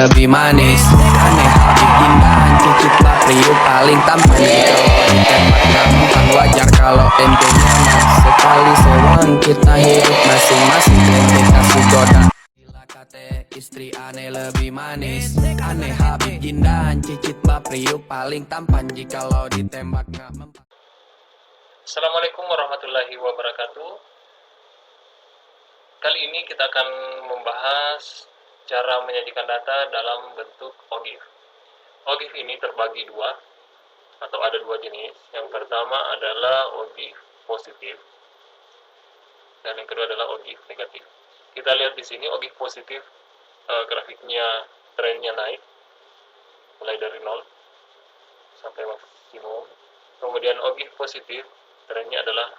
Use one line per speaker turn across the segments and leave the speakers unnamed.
lebih manis. Aneh habis indahan cicit priuk paling tampan. Kalau ditembak gak mempan wajar kalau ente nyaman. Sekali sewang kita hidup masing-masing. Ente kasih goda bila kate istri aneh lebih manis. Aneh habis indahan cicit priuk paling tampan. Jikalau ditembak gak mempan.
Assalamualaikum warahmatullahi wabarakatuh. Kali ini kita akan membahas cara menyajikan data dalam bentuk OGIF. OGIF ini terbagi dua, atau ada dua jenis. Yang pertama adalah OGIF positif, dan yang kedua adalah OGIF negatif. Kita lihat di sini OGIF positif, grafiknya trennya naik, mulai dari 0 sampai maksimum. Kemudian OGIF positif, trennya adalah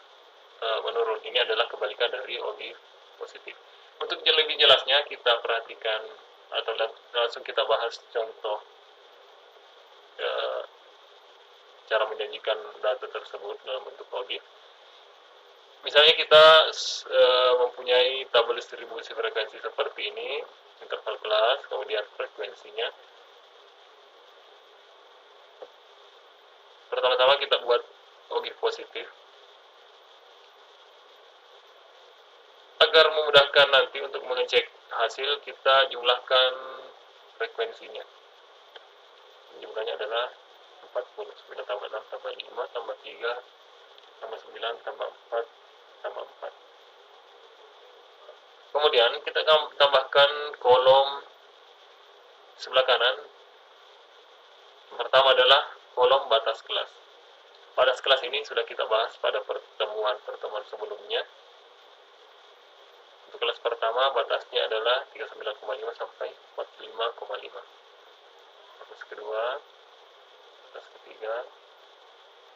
menurun. Ini adalah kebalikan dari OGIF positif. Untuk lebih jelasnya kita perhatikan atau langsung kita bahas contoh cara menjanjikan data tersebut dalam bentuk OGIF. Misalnya kita mempunyai tabel distribusi frekuensi seperti ini, interval kelas, kemudian frekuensinya. Pertama-tama kita buat OGIF positif. Agar memudahkan nanti untuk mengecek hasil, kita jumlahkan frekuensinya. Jumlahnya adalah 40. 9 tambah 6 tambah 5 tambah 3 tambah 9 tambah 4 tambah 4. Kemudian kita tambahkan kolom sebelah kanan. Pertama adalah kolom batas kelas. Batas kelas ini sudah kita bahas pada pertemuan sebelumnya. Untuk kelas pertama batasnya adalah 39,5 sampai 45,5. Batas kedua, batas ketiga,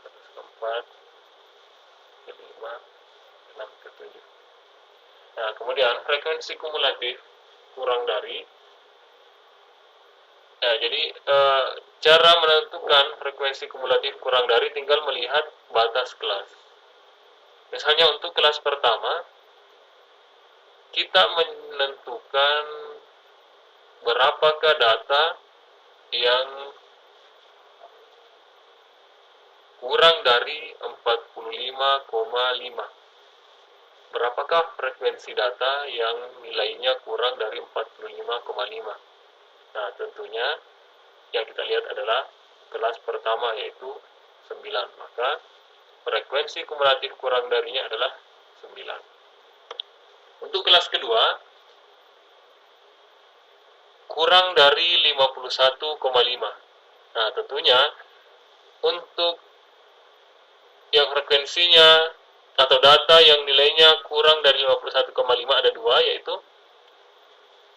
batas keempat, kelima, enam, ketujuh. Nah, kemudian frekuensi kumulatif kurang dari. Jadi cara menentukan frekuensi kumulatif kurang dari tinggal melihat batas kelas. Misalnya untuk kelas pertama, kita menentukan berapakah data yang kurang dari 45,5. Berapakah frekuensi data yang nilainya kurang dari 45,5? Nah, tentunya yang kita lihat adalah kelas pertama, yaitu 9. Maka frekuensi kumulatif kurang darinya adalah 9. Untuk kelas kedua, kurang dari 51,5. Nah, tentunya untuk yang frekuensinya atau data yang nilainya kurang dari 51,5 ada dua, yaitu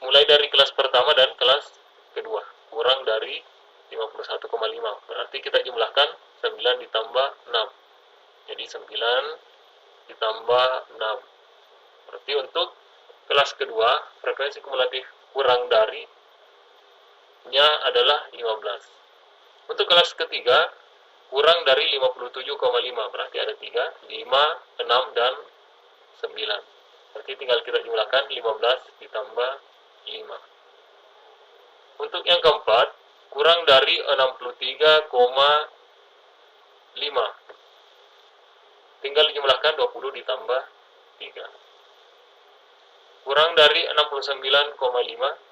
mulai dari kelas pertama dan kelas kedua. Kurang dari 51,5. Berarti kita jumlahkan 9 ditambah 6. Jadi 9 ditambah 6. Berarti untuk kelas kedua, frekuensi kumulatif kurang darinya adalah 15. Untuk kelas ketiga, kurang dari 57,5. Berarti ada 3, 5, 6, dan 9. Berarti tinggal kita jumlahkan 15 ditambah 5. Untuk yang keempat, kurang dari 63,5. Tinggal dijumlahkan 20 ditambah 3. Kurang dari 69,5,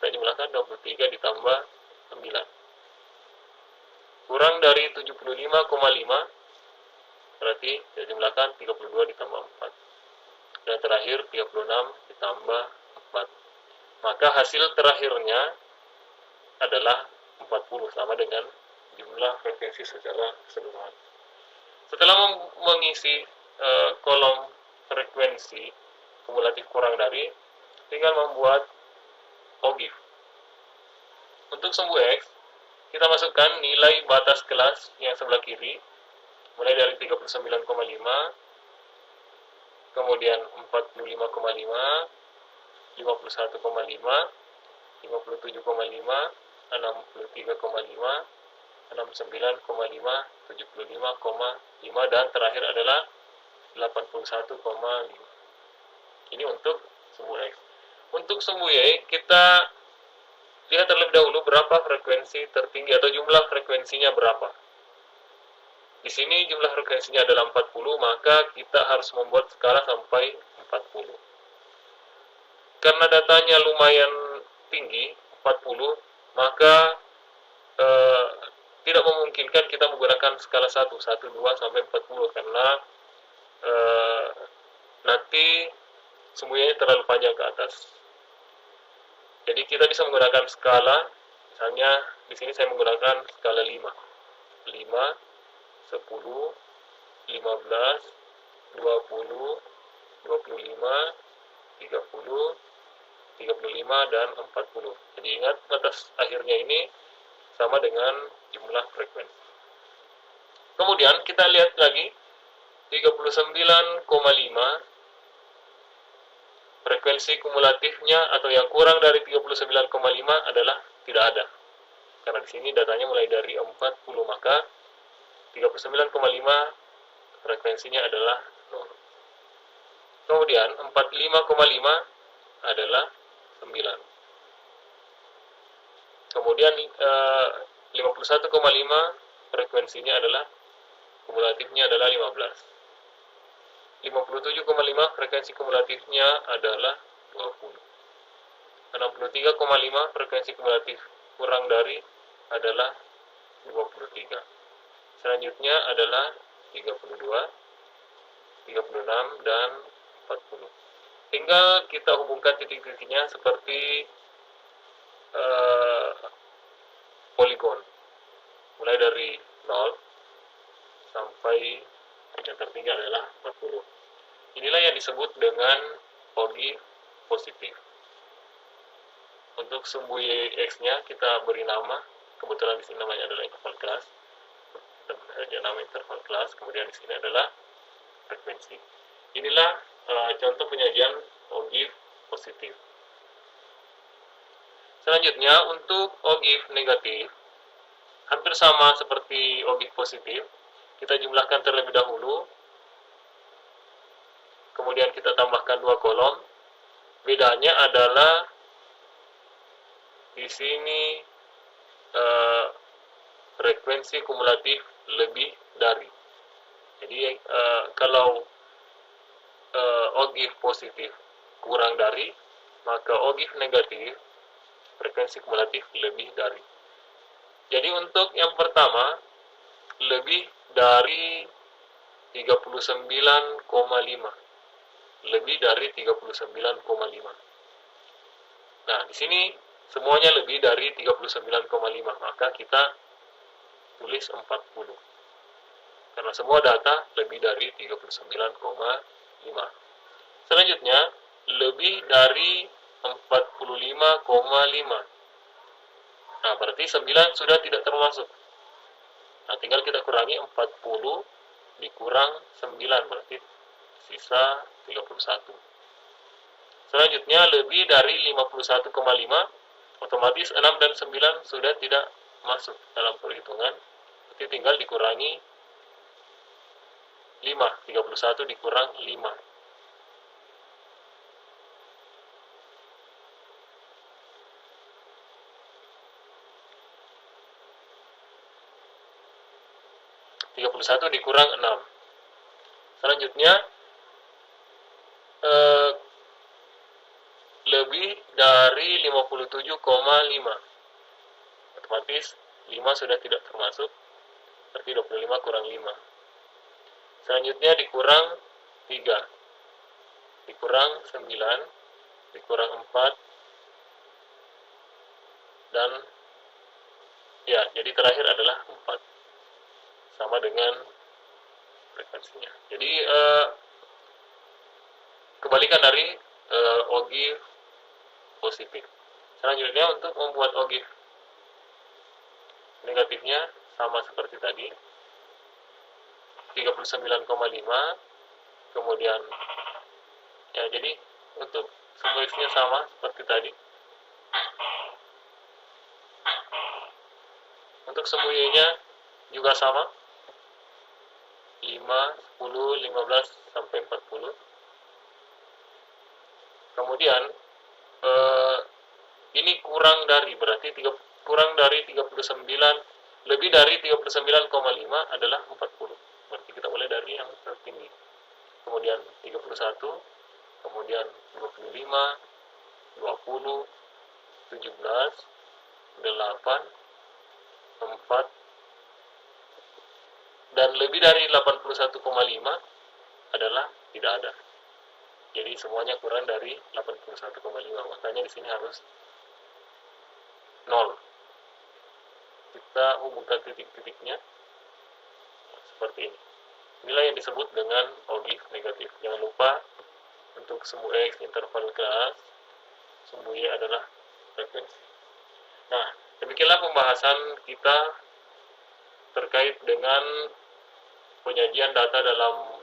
kita jumlahkan 23 ditambah 9. Kurang dari 75,5, berarti kita jumlahkan 32 ditambah 4. Dan terakhir 36 ditambah 4. Maka hasil terakhirnya adalah 40, sama dengan jumlah frekuensi secara keseluruhan. Setelah mengisi kolom frekuensi kumulatif kurang dari, tinggal membuat OGIF. Untuk sumbu X, kita masukkan nilai batas kelas yang sebelah kiri, mulai dari 39,5, kemudian 45,5, 51,5, 57,5, 63,5, 69,5, 75,5, dan terakhir adalah 81,5. Ini untuk sumbu X. Untuk sumbu Y, kita lihat terlebih dahulu berapa frekuensi tertinggi atau jumlah frekuensinya berapa. Di sini jumlah frekuensinya adalah 40, maka kita harus membuat skala sampai 40. Karena datanya lumayan tinggi, 40, maka eh, tidak memungkinkan kita menggunakan skala 1, 1, 2, sampai 40, karena eh, nanti semuanya terlalu panjang ke atas. Jadi kita bisa menggunakan skala, misalnya di sini saya menggunakan skala 5, 5, 10, 15, 20, 25, 30, 35, dan 40. Jadi ingat, batas akhirnya ini sama dengan jumlah frekuensi. Kemudian kita lihat lagi 39,5, frekuensi kumulatifnya atau yang kurang dari 39,5 adalah tidak ada. Karena di sini datanya mulai dari 40, maka 39,5 frekuensinya adalah 0. Kemudian 45,5 adalah 9. Kemudian 51,5 frekuensinya adalah kumulatifnya adalah 15. 57,5 frekuensi kumulatifnya adalah 20. 63,5 frekuensi kumulatif kurang dari adalah 23. Selanjutnya adalah 32, 36, dan 40. Tinggal kita hubungkan titik-titiknya seperti poligon. Mulai dari 0 sampai yang tertinggi adalah 40. Inilah yang disebut dengan ogive positif. Untuk sumbu X-nya kita beri nama, kebetulan di sini namanya adalah interval kelas. Dia nama interval kelas, kemudian di sini adalah frekuensi. Inilah contoh penyajian ogive positif. Selanjutnya untuk ogive negatif, hampir sama seperti ogive positif. Kita jumlahkan terlebih dahulu, kemudian kita tambahkan 2 kolom. Bedanya adalah di sini frekuensi kumulatif lebih dari. Jadi kalau ogive positif kurang dari, maka ogive negatif frekuensi kumulatif lebih dari. Jadi untuk yang pertama, lebih dari 39,5. Lebih dari 39,5. Nah, di sini semuanya lebih dari 39,5, maka kita tulis 40. Karena semua data lebih dari 39,5. Selanjutnya, lebih dari 45,5. Nah, berarti 9 sudah tidak termasuk. Nah, tinggal kita kurangi 40 dikurang 9, berarti sisa 31. Selanjutnya, lebih dari 51,5, otomatis 6 dan 9 sudah tidak masuk dalam perhitungan. Berarti tinggal dikurangi 5, 31 dikurang 5. Satu dikurang 6. Selanjutnya, lebih dari 57,5. Otomatis 5 sudah tidak termasuk, berarti 25 kurang 5. Selanjutnya dikurang 3, dikurang 9, dikurang 4, dan ya, jadi terakhir adalah 4. Sama dengan frekuensinya. Jadi kebalikan dari ogive positif. Selanjutnya untuk membuat ogive negatifnya sama seperti tadi, 39,5. Kemudian ya, jadi untuk sumbu X-nya sama seperti tadi. Untuk sumbu Y-nya juga sama, 5, 10, 15, sampai 40. Kemudian ini kurang dari, berarti kurang dari 39, lebih dari 39,5 adalah 40. Berarti kita mulai dari yang tertinggi. Kemudian 31, kemudian 25, 20, 17, 8, 4, dan lebih dari 81,5 adalah tidak ada. Jadi semuanya kurang dari 81,5. Makanya di sini harus 0. Kita hubungkan titik-titiknya seperti ini. Inilah yang disebut dengan ogive negatif. Jangan lupa untuk sumbu X interval kelas, sumbu Y adalah frekuensi. Nah, demikianlah pembahasan kita terkait dengan penyajian data dalam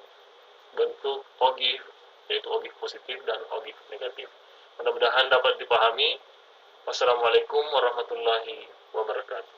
bentuk ogive, yaitu ogive positif dan ogive negatif. Mudah-mudahan dapat dipahami. Wassalamualaikum warahmatullahi wabarakatuh.